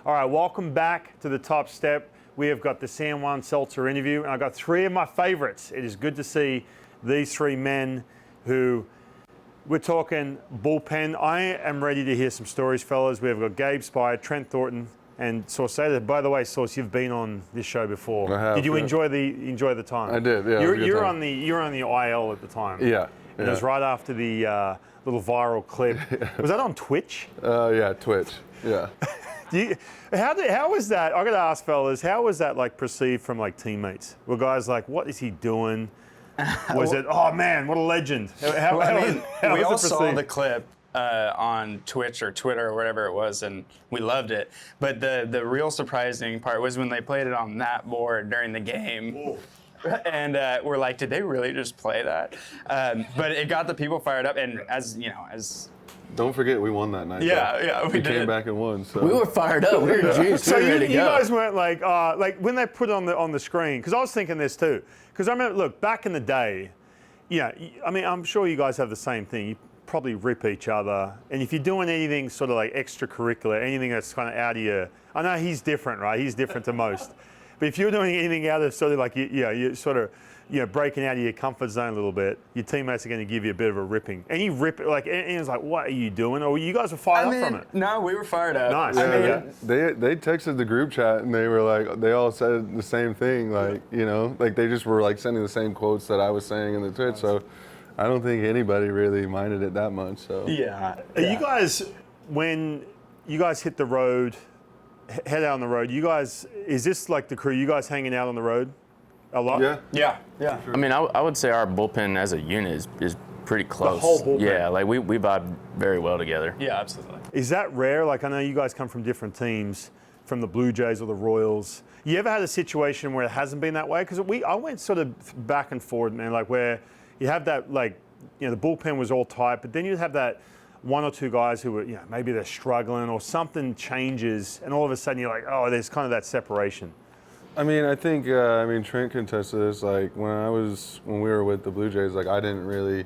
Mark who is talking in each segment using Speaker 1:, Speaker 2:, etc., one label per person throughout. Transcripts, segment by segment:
Speaker 1: All right, welcome back to the Top Step. We have got the San Juan Seltzer interview, and I've got three of my favorites. It is good to see these three men who, we're talking bullpen. I am ready to hear some stories, fellas. We've got Gabe Speier, Trent Thornton, and Saucedo. By the way, Sauce, you've been on this show before.
Speaker 2: I have.
Speaker 1: Did you enjoy the time?
Speaker 2: I did. Yeah.
Speaker 1: You were on the IL at the time.
Speaker 2: Yeah.
Speaker 1: And it was right after the little viral clip. Was that on Twitch?
Speaker 2: Yeah, Twitch. Yeah.
Speaker 1: How was that? I got to ask, fellas, how was that like perceived from like teammates? Were guys like, what is he doing? Was it, oh man, what a legend? How
Speaker 3: we
Speaker 1: was
Speaker 3: all
Speaker 1: it
Speaker 3: saw
Speaker 1: perceived?
Speaker 3: the clip on Twitch or Twitter or whatever it was, and we loved it. But the real surprising part was when they played it on that board during the game.
Speaker 1: Ooh.
Speaker 3: And we're like, did they really just play that? But it got the people fired up, and as
Speaker 2: Don't forget, we won that night.
Speaker 3: we
Speaker 2: came back and won. So
Speaker 4: We were fired up. We were juiced.
Speaker 1: So
Speaker 4: We were ready to
Speaker 1: you
Speaker 4: go.
Speaker 1: guys weren't like when they put it on the screen, because I was thinking this too. Because I remember, look, back in the day, I mean, I'm sure you guys have the same thing. You probably rip each other, and if you're doing anything sort of like extracurricular, anything that's kind of out of your, I know he's different, right? He's different to most. But if you're doing anything out of sort of like, you're sort of, breaking out of your comfort zone a little bit, your teammates are going to give you a bit of a ripping. And he ripped it, like, and it was like, what are you doing? Or you guys were fired up from it?
Speaker 3: No, we were fired up.
Speaker 1: Nice.
Speaker 2: yeah, they texted the group chat and they were like, they all said the same thing, like, like they just were like sending the same quotes that I was saying in the Twitch. So I don't think anybody really minded it that much. So
Speaker 3: Yeah.
Speaker 1: Are you guys, when you guys hit the road, head out on the road, you guys, is this like the crew, you guys hanging out on the road a lot?
Speaker 3: Yeah.
Speaker 4: I mean, I would say our bullpen as a unit is pretty close.
Speaker 1: whole bullpen?
Speaker 4: Yeah, like we vibe very well together.
Speaker 3: Yeah, absolutely.
Speaker 1: Is that rare? Like, I know you guys come from different teams, from the Blue Jays or the Royals. You ever had a situation where it hasn't been that way? Because I went sort of back and forth, man, like where you have that, like, the bullpen was all tight, but then you'd have that one or two guys who were, maybe they're struggling or something changes, and all of a sudden you're like, oh, there's kind of that separation.
Speaker 2: I mean, I think, Trent can attest to this. Like when we were with the Blue Jays, like I didn't really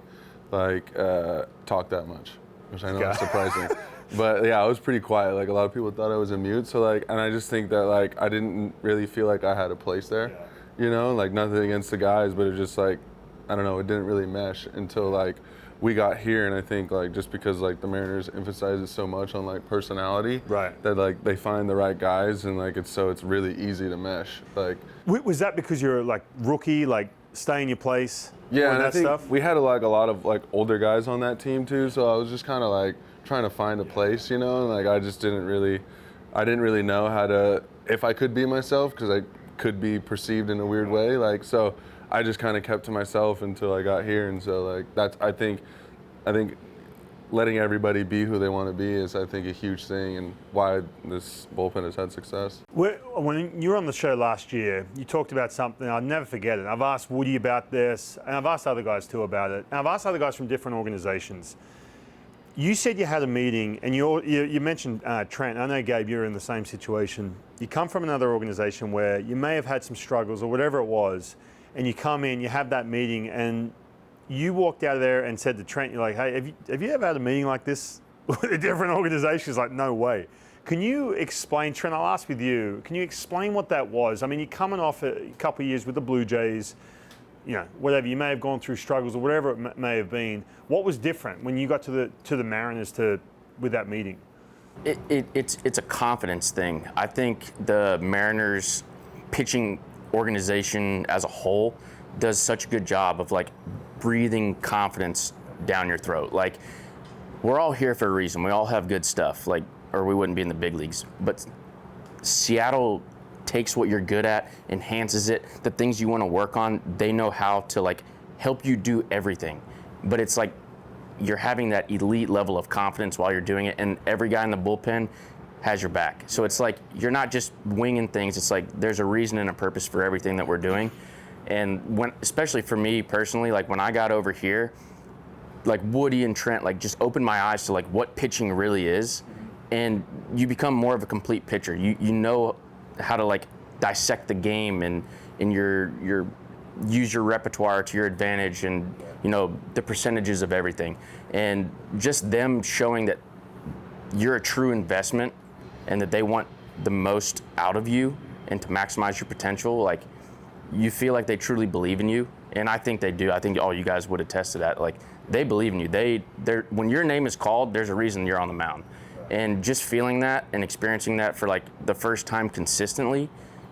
Speaker 2: talk that much, which I know is surprising. But yeah, I was pretty quiet. Like a lot of people thought I was a mute. So and I just think that like I didn't really feel like I had a place there. Like nothing against the guys, but it just like, I don't know, it didn't really mesh until like we got here. And I think like just because like the Mariners emphasize it so much on like personality,
Speaker 1: right,
Speaker 2: that like they find the right guys and like it's really easy to mesh. Like
Speaker 1: was that because you're like rookie, like stay in your place?
Speaker 2: Yeah, and
Speaker 1: that
Speaker 2: I think
Speaker 1: stuff?
Speaker 2: we had a lot of like older guys on that team too. So I was just kind of like trying to find a place, and like I didn't really know how to, if I could be myself, because I could be perceived in a weird way. Like so, I just kind of kept to myself until I got here, and so like that's I think letting everybody be who they want to be is, I think, a huge thing and why this bullpen has had success.
Speaker 1: When you were on the show last year, you talked about something, I'll never forget it. I've asked Woody about this, and I've asked other guys too about it, and I've asked other guys from different organizations. You said you had a meeting, and you mentioned Trent. I know, Gabe, you're in the same situation. You come from another organization where you may have had some struggles or whatever it was, and you come in, you have that meeting, and you walked out of there and said to Trent, you're like, hey, have you ever had a meeting like this with a different organization? He's like, no way. Can you explain, Trent, I'll ask with you, can you explain what that was? I mean, you're coming off a couple of years with the Blue Jays, whatever, you may have gone through struggles or whatever it may have been. What was different when you got to the Mariners with that meeting?
Speaker 4: It's a confidence thing. I think the Mariners pitching organization as a whole does such a good job of like breathing confidence down your throat. Like, we're all here for a reason. We all have good stuff, like, or we wouldn't be in the big leagues. But Seattle takes what you're good at, enhances it. The things you want to work on, they know how to like help you do everything. But it's like you're having that elite level of confidence while you're doing it, and every guy in the bullpen has your back. So it's like you're not just winging things. It's like there's a reason and a purpose for everything that we're doing. And especially for me personally, like when I got over here, like Woody and Trent, like just opened my eyes to like what pitching really is, and you become more of a complete pitcher. You know how to like dissect the game and your use your repertoire to your advantage, and the percentages of everything, and just them showing that you're a true investment and that they want the most out of you and to maximize your potential, like you feel like they truly believe in you. And I think they do. I think all you guys would attest to that. Like they believe in you. They're when your name is called, there's a reason you're on the mound. And just feeling that and experiencing that for like the first time consistently,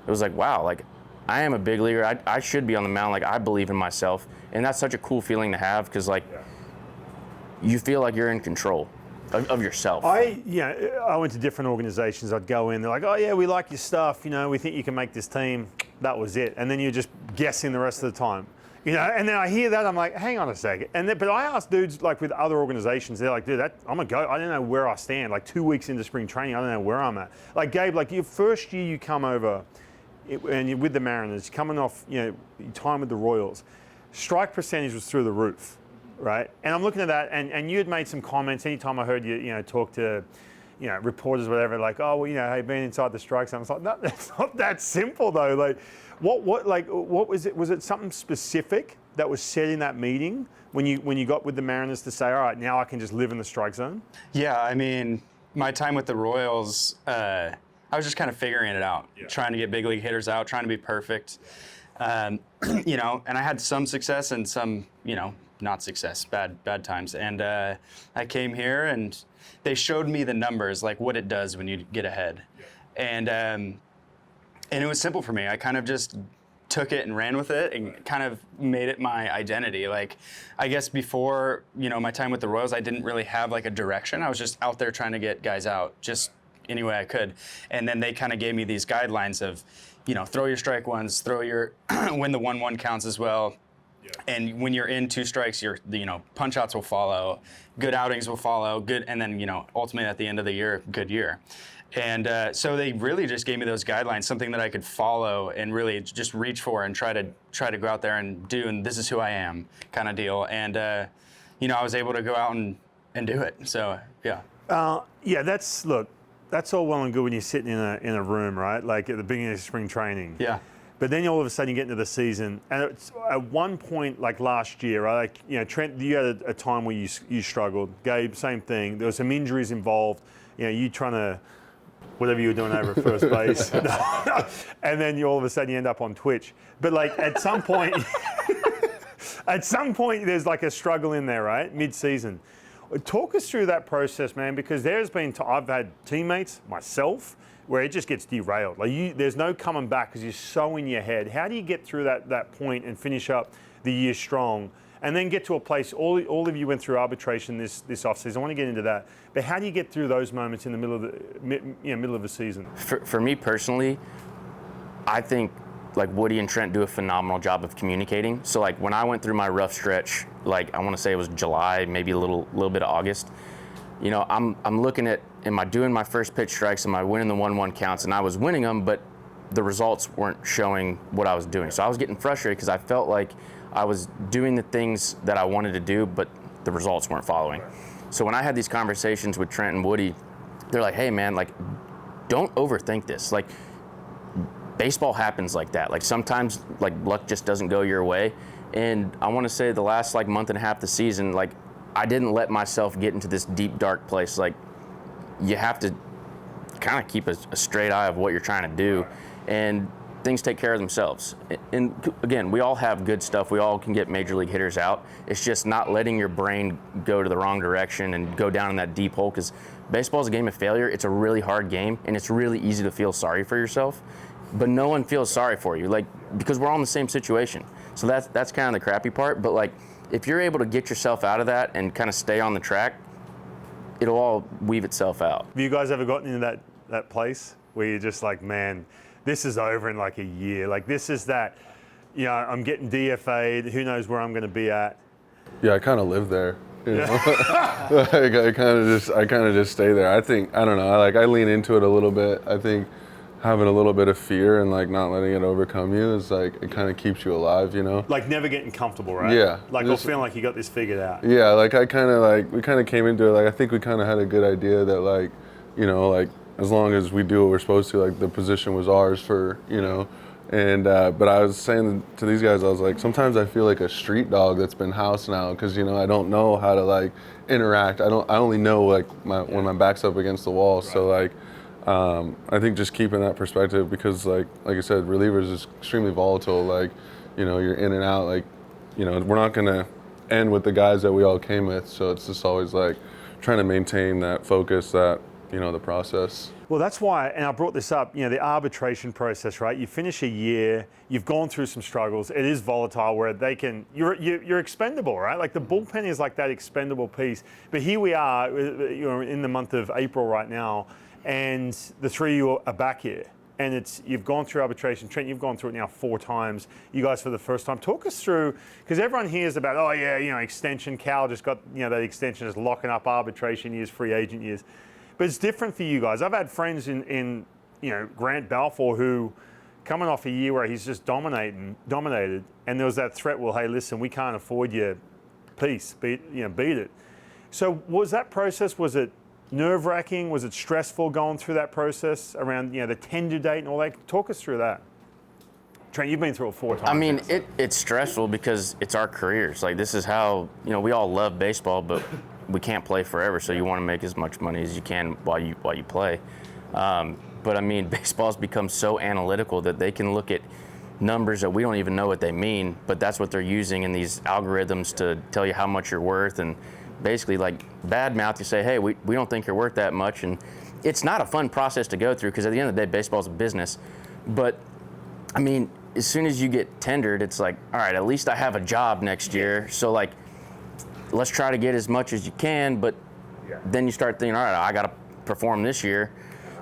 Speaker 4: it was like, wow, like I am a big leaguer. I should be on the mound. Like I believe in myself. And that's such a cool feeling to have because like you feel like you're in control of yourself.
Speaker 1: I went to different organizations. I'd go in, they're like, oh yeah, we like your stuff. You know, we think you can make this team. That was it. And then you're just guessing the rest of the time. You know, and then I hear that, I'm like, hang on a second. But I ask dudes like with other organizations, they're like, dude, I'm gonna go. I don't know where I stand. Like 2 weeks into spring training, I don't know where I'm at. Like Gabe, like your first year you come over, and you're with the Mariners, coming off, you know, your time with the Royals, strike percentage was through the roof, right? And I'm looking at that, and you had made some comments. Anytime I heard you talk to, reporters, or whatever, like, oh, well, hey, being inside the strike zone. I was like, no, that's not that simple though. Like, what was it? Was it something specific that was said in that meeting when you got with the Mariners to say, all right, now I can just live in the strike zone?
Speaker 3: Yeah, I mean, my time with the Royals, I was just kind of figuring it out, trying to get big league hitters out, trying to be perfect. And I had some success and some, not success, bad times. And I came here and they showed me the numbers, like what it does when you get ahead. And it was simple for me. I kind of just took it and ran with it and kind of made it my identity. Like, I guess before, my time with the Royals, I didn't really have like a direction. I was just out there trying to get guys out just any way I could. And then they kind of gave me these guidelines of, throw your strike ones, throw your, when the 1-1 counts as well. Yeah. And when you're in 2 strikes, punch outs will follow, good outings will follow, good, and then, ultimately at the end of the year, good year. And so they really just gave me those guidelines, something that I could follow and really just reach for and try to go out there and do, and this is who I am kind of deal. And, I was able to go out and do it. So, yeah.
Speaker 1: That's all well and good when you're sitting in a room, right? Like at the beginning of spring training.
Speaker 3: Yeah.
Speaker 1: But then all of a sudden you get into the season, and it's at one point, like last year, right? Like, Trent, you had a time where you struggled. Gabe, same thing. There was some injuries involved. You trying to, whatever you were doing over at first base, and then all of a sudden you end up on Twitch. But like at some point, there's like a struggle in there, right? Mid-season. Talk us through that process, man, because I've had teammates, myself, where it just gets derailed. Like there's no coming back because you're so in your head. How do you get through that point and finish up the year strong, and then get to a place? All of you went through arbitration this offseason. I want to get into that, but how do you get through those moments in the middle of the season?
Speaker 4: For me personally, I think like Woody and Trent do a phenomenal job of communicating. So like when I went through my rough stretch, like I want to say it was July, maybe a little bit of August. I'm looking at, am I doing my first pitch strikes? Am I winning the 1-1 counts? And I was winning them, but the results weren't showing what I was doing. So I was getting frustrated because I felt like I was doing the things that I wanted to do, but the results weren't following. So when I had these conversations with Trent and Woody, they're like, hey man, like don't overthink this. Like baseball happens like that. Like sometimes like luck just doesn't go your way. And I want to say the last like month and a half of the season, like I didn't let myself get into this deep, dark place. Like you have to kind of keep a straight eye of what you're trying to do, and things take care of themselves. And again, we all have good stuff. We all can get major league hitters out. It's just not letting your brain go to the wrong direction and go down in that deep hole, because baseball is a game of failure. It's a really hard game, and it's really easy to feel sorry for yourself, but no one feels sorry for you, like, because we're all in the same situation. So that's kind of the crappy part. But like, if you're able to get yourself out of that and kind of stay on the track, it'll all weave itself out.
Speaker 1: Have you guys ever gotten into that place where you're just like, man, this is over in like a year. Like this is that, I'm getting DFA'd. Who knows where I'm going to be at?
Speaker 2: Yeah, I kind of live there. Like I kind of just stay there. I don't know. I lean into it a little bit. I think having a little bit of fear and like not letting it overcome you is like, it kind of keeps you alive, Like never getting comfortable, right? Yeah.
Speaker 1: Like or feeling like you got this figured out.
Speaker 2: Yeah, like we kind of came into it, like I think we kind of had a good idea that like, like as long as we do what we're supposed to, like the position was ours for, and but I was saying to these guys, I was like, sometimes I feel like a street dog that's been housed now, because I don't know how to like interact. I only know like when my back's up against the wall. Right. So like I think just keeping that perspective, because like I said, relievers is extremely volatile. Like, you're in and out. Like, we're not gonna end with the guys that we all came with. So it's just always like trying to maintain that focus, that the process.
Speaker 1: Well, that's why, and I brought this up, the arbitration process, right? You finish a year, you've gone through some struggles. It is volatile where you're expendable, right? Like the bullpen is like that expendable piece. But here we are, in the month of April right now, and the three of you are back here. And you've gone through arbitration. Trent, you've gone through it now 4 times. You guys for the first time. Talk us through, because everyone hears about, oh yeah, extension. Cal just got, that extension is locking up arbitration years, free agent years. But it's different for you guys. I've had friends in Grant Balfour who, coming off a year where he's just dominated, and there was that threat, well, hey, listen, we can't afford your piece, beat it. So was that process, was it nerve-wracking? Was it stressful going through that process around the tender date and all that? Talk us through that. Trent, you've been through it 4 times.
Speaker 4: I mean, it's stressful because it's our careers. Like, this is how, we all love baseball, but we can't play forever, so you want to make as much money as you can while you play. But I mean, baseball's become so analytical that they can look at numbers that we don't even know what they mean, but that's what they're using in these algorithms to tell you how much you're worth, and basically like bad mouth you say, hey, we don't think you're worth that much. And it's not a fun process to go through, because at the end of the day, baseball's a business. But I mean, as soon as you get tendered, it's like, all right, at least I have a job next year. So like, let's try to get as much as you can, but then you start thinking, all right, I got to perform this year.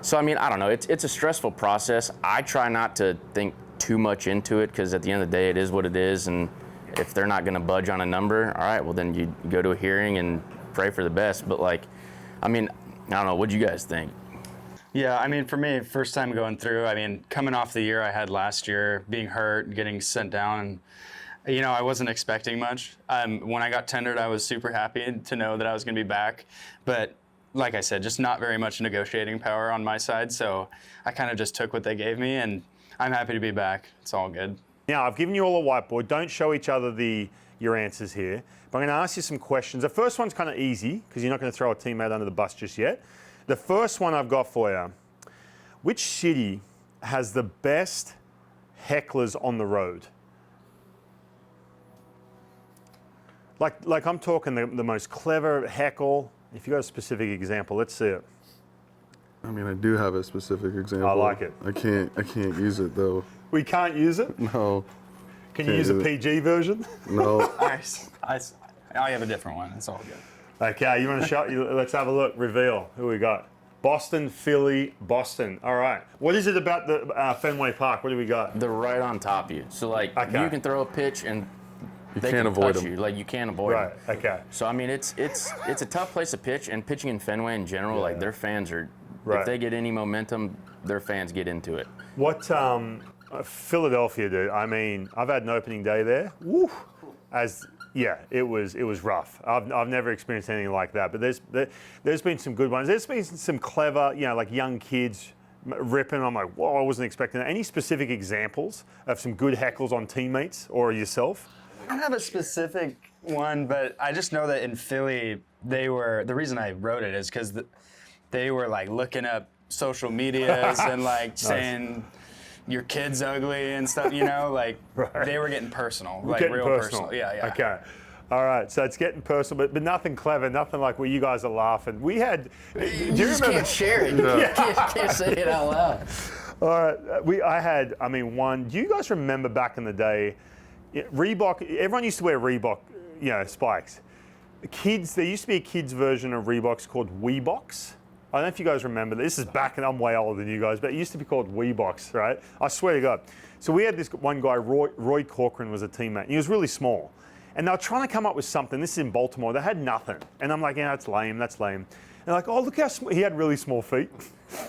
Speaker 4: So I mean, I don't know. It's a stressful process. I try not to think too much into it, because at the end of the day, it is what it is. And if they're not going to budge on a number, all right, well then you go to a hearing and pray for the best. But like, I mean, I don't know. What do you guys think?
Speaker 3: Yeah, I mean, for me, first time going through, I mean, coming off the year I had last year, being hurt, getting sent down, and I wasn't expecting much. When I got tendered, I was super happy to know that I was going to be back. But like I said, just not very much negotiating power on my side. So I kind of just took what they gave me, and I'm happy to be back. It's all good.
Speaker 1: Now, I've given you all a whiteboard. Don't show each other your answers here. But I'm going to ask you some questions. The first one's kind of easy, because you're not going to throw a teammate under the bus just yet. The first one I've got for you: which city has the best hecklers on the road? Like I'm talking the most clever heckle. If you got a specific example, let's see it.
Speaker 2: I mean, I do have a specific example.
Speaker 1: I like it.
Speaker 2: I can't use it though.
Speaker 1: We can't use it?
Speaker 2: No.
Speaker 1: Can you use a PG version?
Speaker 2: No.
Speaker 3: I have a different one. It's all good.
Speaker 1: Okay, you want to show? Let's have a look. Reveal who we got. Boston, Philly, Boston. All right. What is it about the Fenway Park? What do we got?
Speaker 4: They're right on top of you. So like,
Speaker 1: Okay.
Speaker 4: you can throw a pitch and they
Speaker 2: can't
Speaker 4: can
Speaker 2: avoid
Speaker 4: touch
Speaker 2: them.
Speaker 4: you. Like, you can't avoid them.
Speaker 1: Right. Okay.
Speaker 4: So I mean, it's a tough place to pitch, and pitching in Fenway in general, like their fans are,
Speaker 1: Right.
Speaker 4: if they get any momentum, their fans get into it.
Speaker 1: What Philadelphia, dude? I mean, I've had an opening day there. Woo! It was rough. I've never experienced anything like that. But there's been some good ones. There's been some clever, like young kids ripping. I'm like, whoa, I wasn't expecting that. Any specific examples of some good heckles on teammates or yourself?
Speaker 3: I don't have a specific one, but I just know that in Philly, the reason I wrote it is because they were like looking up social medias and like saying your kid's ugly and stuff, like
Speaker 1: Right.
Speaker 3: They were getting personal,
Speaker 1: Getting
Speaker 3: real personal. Yeah.
Speaker 1: Okay. All right, so it's getting personal, but nothing clever, nothing like where you guys are laughing. We had. Do you
Speaker 4: just
Speaker 1: remember?
Speaker 4: can't share it. You can't say it out loud.
Speaker 1: All right, I had one. Do you guys remember back in the day, Reebok? Everyone used to wear Reebok, spikes. There used to be a kids version of Reeboks called Weeboks. I don't know if you guys remember. This is back, and I'm way older than you guys, but it used to be called Weeboks, right? I swear to God. So we had this one guy, Roy Corcoran, was a teammate, and he was really small. And they were trying to come up with something. This is in Baltimore. They had nothing. And I'm like, yeah, that's lame. And they're like, oh, look how small. He had really small feet.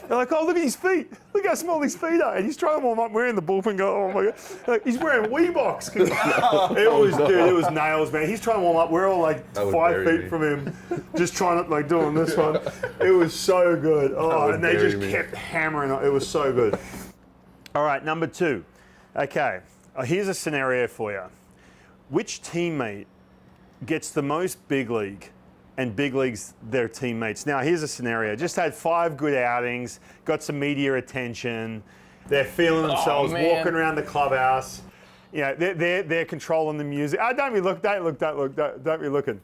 Speaker 1: They're like, oh, look at his feet. Look how small his feet are. And he's trying to warm up. We're in the bullpen go, oh my God. Like, he's wearing Weeboks. It was nails, man. He's trying to warm up. We're all like 5 feet from him, just trying to, like, doing this one. It was so good. Oh, and they just kept hammering it. It was so good. All right, number 2. Okay, here's a scenario for you. Which teammate gets the most big league and big leagues their teammates. Now, here's a scenario. Just had 5 good outings, got some media attention. They're feeling themselves, walking around the clubhouse. You know, they're controlling the music. Oh, don't be looking.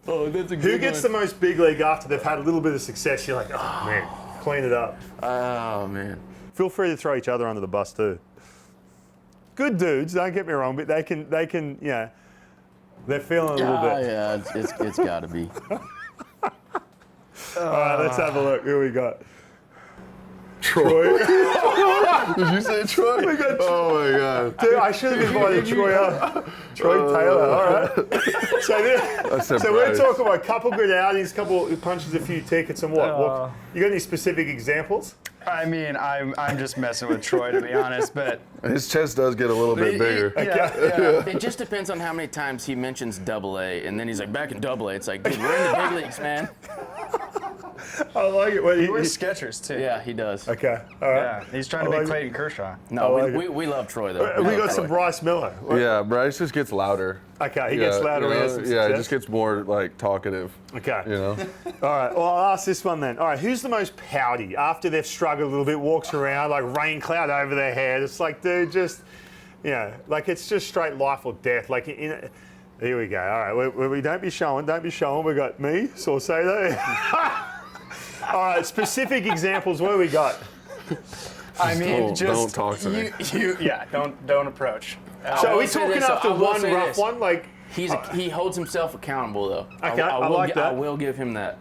Speaker 2: Oh, that's a good
Speaker 1: Who gets the most big league after they've had a little bit of success? You're like, oh, man, clean it up.
Speaker 4: Oh, man.
Speaker 1: Feel free to throw each other under the bus, too. Good dudes, don't get me wrong, but they can, you know, they're feeling a little bit.
Speaker 4: Yeah, it's got to be.
Speaker 1: All right, let's have a look. Who we got? Troy.
Speaker 2: Did you say Troy?
Speaker 1: We got
Speaker 2: Oh my God.
Speaker 1: Dude, I should have invited Troy up. Troy Taylor, all right. So we're talking about a couple good outings, couple punches, a few tickets, and what? You got any specific examples?
Speaker 3: I mean, I'm just messing with Troy, to be honest, but
Speaker 2: His chest does get a little bit bigger.
Speaker 3: yeah.
Speaker 4: It just depends on how many times he mentions AA, and then he's like, back in AA. It's like, dude, we're in the big leagues, man.
Speaker 1: I like it. What,
Speaker 3: He wears Skechers, too.
Speaker 4: Yeah, he does.
Speaker 1: Okay, all right.
Speaker 3: Yeah, he's trying to be Clayton Kershaw.
Speaker 4: No,
Speaker 1: like
Speaker 4: we love Troy, though.
Speaker 1: We
Speaker 4: love
Speaker 1: got some
Speaker 4: Troy.
Speaker 1: Bryce Miller.
Speaker 2: Yeah, Bryce just gets louder.
Speaker 1: Okay, he gets louder.
Speaker 2: You
Speaker 1: when he
Speaker 2: know,
Speaker 1: has some
Speaker 2: yeah, it
Speaker 1: success.
Speaker 2: just gets more like talkative.
Speaker 1: Okay.
Speaker 2: You know.
Speaker 1: All right, well, I'll ask this one then. All right, who's the most pouty after they've struggled a little bit, walks around like rain cloud over their head? It's like, dude, just, you know, like it's just straight life or death. Like, here we go. All right, we don't be showing. We got me, Saucedo. All right, specific examples. What do we got?
Speaker 3: I mean,
Speaker 2: Don't talk to me.
Speaker 3: Don't approach.
Speaker 1: So are we
Speaker 4: will say
Speaker 1: talking
Speaker 4: this,
Speaker 1: after
Speaker 4: I will
Speaker 1: one
Speaker 4: say
Speaker 1: rough
Speaker 4: this.
Speaker 1: one? Like,
Speaker 4: He holds himself accountable, though.
Speaker 1: Okay, I like that.
Speaker 4: I will give him that.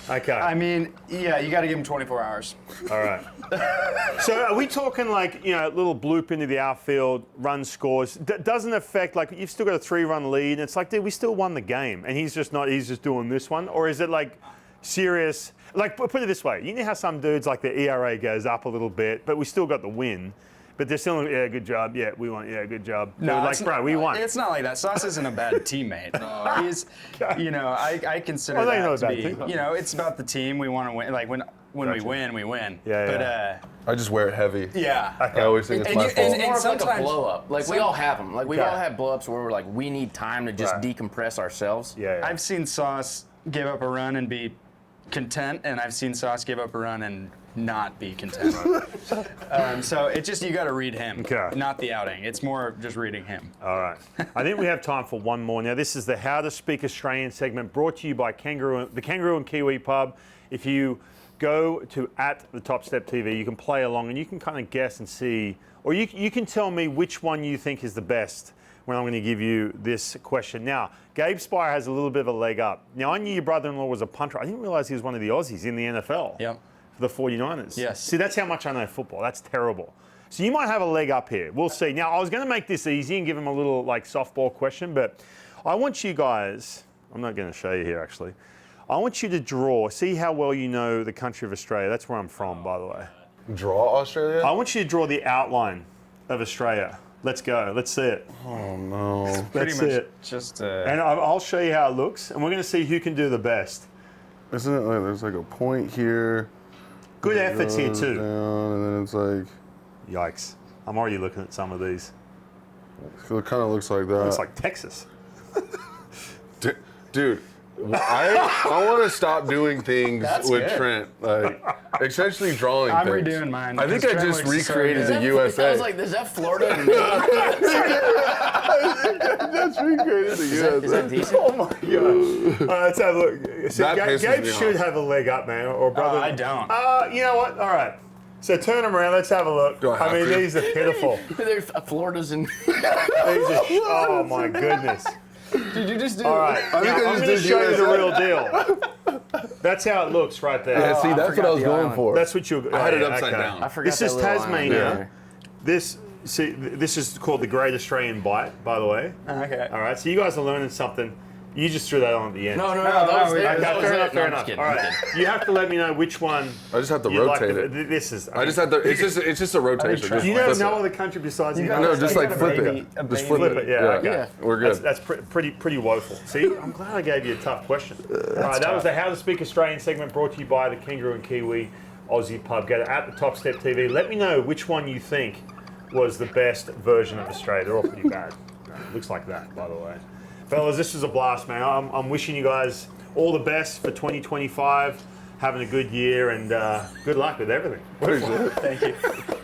Speaker 1: okay.
Speaker 3: I mean, yeah, you got to give him 24 hours.
Speaker 1: All right. So are we talking like, you know, a little bloop into the outfield, run scores, doesn't affect, like you've still got a 3-run lead and it's like, dude, we still won the game and he's just doing this one? Or is it like serious, like put it this way, you know how some dudes like the ERA goes up a little bit, but we still got the win. But they're still, yeah, good job. Yeah, we won. Yeah, good job.
Speaker 3: No,
Speaker 1: like, bro, we won.
Speaker 3: It's not like that. Sauce isn't a bad teammate. He's, you know, I consider
Speaker 1: Well, they know
Speaker 3: that to
Speaker 1: about
Speaker 3: be,
Speaker 1: team.
Speaker 3: you know, it's about the team. We want to win. Like when
Speaker 1: Gotcha.
Speaker 3: we win, we win.
Speaker 1: Yeah,
Speaker 2: I just wear it heavy.
Speaker 3: But yeah.
Speaker 2: I always think it's
Speaker 3: And
Speaker 2: my
Speaker 3: you-
Speaker 2: fault.
Speaker 3: and
Speaker 4: More of like a
Speaker 3: sometimes-
Speaker 4: blow up. Like we all have them. Like we've
Speaker 1: Okay.
Speaker 4: all had blow ups where we're like, we need time to just
Speaker 1: Right.
Speaker 4: decompress ourselves.
Speaker 1: Yeah.
Speaker 3: I've seen Sauce give up a run and be content, and I've seen Sauce give up a run and not be content. So it just, you got to read him,
Speaker 1: Okay.
Speaker 3: not the outing. It's more just reading him.
Speaker 1: All right. I think we have time for one more. Now, this is the How to Speak Australian segment brought to you by the Kangaroo and Kiwi Pub. If you go to @thetopstep.tv, you can play along and you can kind of guess and see, or you can tell me which one you think is the best when I'm going to give you this question. Now, Gabe Speier has a little bit of a leg up. Now, I knew your brother-in-law was a punter. I didn't realize he was one of the Aussies in the NFL.
Speaker 3: Yep.
Speaker 1: For the 49ers.
Speaker 3: Yes.
Speaker 1: See, that's how much I know football. That's terrible. So you might have a leg up here. We'll see. Now, I was going to make this easy and give him a little like softball question, but I want you guys, I'm not going to show you here actually. I want you to draw, see how well you know the country of Australia. That's where I'm from, by the way.
Speaker 2: Draw Australia?
Speaker 1: I want you to draw the outline of Australia. Let's go. Let's see it.
Speaker 2: Oh no.
Speaker 1: Let's
Speaker 3: Pretty
Speaker 1: see
Speaker 3: much
Speaker 1: it.
Speaker 3: just.
Speaker 1: And I'll show you how it looks, and we're going to see who can do the best.
Speaker 2: Isn't it like there's like a point here?
Speaker 1: Good efforts here
Speaker 2: goes
Speaker 1: too.
Speaker 2: Down, and then it's like,
Speaker 1: Yikes. I'm already looking at some of these.
Speaker 2: it kind of looks like that.
Speaker 1: Looks like Texas.
Speaker 2: Dude, I want to stop doing things
Speaker 3: That's
Speaker 2: with
Speaker 3: good.
Speaker 2: Trent, like especially drawing
Speaker 3: I'm
Speaker 2: things.
Speaker 3: redoing mine.
Speaker 2: I think
Speaker 3: because
Speaker 2: I
Speaker 3: Trent
Speaker 2: just
Speaker 3: looks so
Speaker 2: recreated
Speaker 3: good.
Speaker 2: the USA.
Speaker 4: I was like, is that Florida?
Speaker 2: Just recreated the USA.
Speaker 4: Is that decent?
Speaker 1: Oh my gosh. All right, let's have a look. So
Speaker 2: That pisses
Speaker 1: Gabe
Speaker 2: me
Speaker 1: should
Speaker 2: off.
Speaker 1: have a leg up, man, or brother.
Speaker 3: I don't.
Speaker 1: You know what? All right. So turn them around. Let's have a look.
Speaker 2: Do I have to?
Speaker 1: These are pitiful.
Speaker 4: Florida's in.
Speaker 1: Oh my goodness.
Speaker 3: Did you just do?
Speaker 1: All right.
Speaker 2: I think
Speaker 1: Now,
Speaker 2: I
Speaker 1: I'm
Speaker 2: just
Speaker 1: going to
Speaker 2: did
Speaker 1: show you the
Speaker 2: USA.
Speaker 1: real deal. That's how it looks right there.
Speaker 2: Yeah, see,
Speaker 3: I
Speaker 2: that's what
Speaker 3: forgot
Speaker 2: I was
Speaker 3: the
Speaker 2: going
Speaker 3: island.
Speaker 2: for.
Speaker 1: That's what you.
Speaker 2: I had it
Speaker 1: okay.
Speaker 2: upside down.
Speaker 4: I forgot
Speaker 1: This
Speaker 4: that
Speaker 1: is
Speaker 4: little island
Speaker 1: Tasmania.
Speaker 4: there.
Speaker 1: This is called the Great Australian Bite, by the way.
Speaker 3: Okay.
Speaker 1: All right. So you guys are learning something. You just threw that on at the end.
Speaker 4: No,
Speaker 3: No,
Speaker 4: that was
Speaker 3: we-
Speaker 4: there.
Speaker 3: okay,
Speaker 4: That was
Speaker 1: fair
Speaker 4: it.
Speaker 1: enough,
Speaker 4: No,
Speaker 1: fair
Speaker 4: I'm just
Speaker 1: enough.
Speaker 4: kidding,
Speaker 1: All
Speaker 4: I'm
Speaker 1: right.
Speaker 4: kidding.
Speaker 1: You have to let me know which one.
Speaker 2: I just have to
Speaker 1: you'd like
Speaker 2: rotate
Speaker 1: to-
Speaker 2: it.
Speaker 1: This is.
Speaker 2: I just have to. It's just a rotation.
Speaker 3: Trent-
Speaker 2: Just
Speaker 1: Do you
Speaker 2: flip
Speaker 1: know
Speaker 2: it.
Speaker 1: no other country besides the
Speaker 3: You
Speaker 1: United
Speaker 3: got
Speaker 2: No,
Speaker 1: States?
Speaker 2: just like
Speaker 3: a
Speaker 2: flip
Speaker 3: baby-
Speaker 2: it.
Speaker 3: a
Speaker 2: Just
Speaker 3: baby-
Speaker 2: flip
Speaker 1: Flip it,
Speaker 2: it.
Speaker 1: yeah, okay.
Speaker 4: Yeah.
Speaker 2: We're good.
Speaker 1: That's pretty woeful. See, I'm glad I gave you a tough question. All right, that was the How to Speak Australian segment brought to you by the Kangaroo and Kiwi Aussie Pub. Go to @thetopstep.tv. Let me know which one you think was the best version of Australia. They're all pretty bad. Looks like that, by the way. Fellas, this was a blast, man. I'm wishing you guys all the best for 2025. Having a good year and good luck with everything.
Speaker 2: Appreciate it.
Speaker 3: Thank you.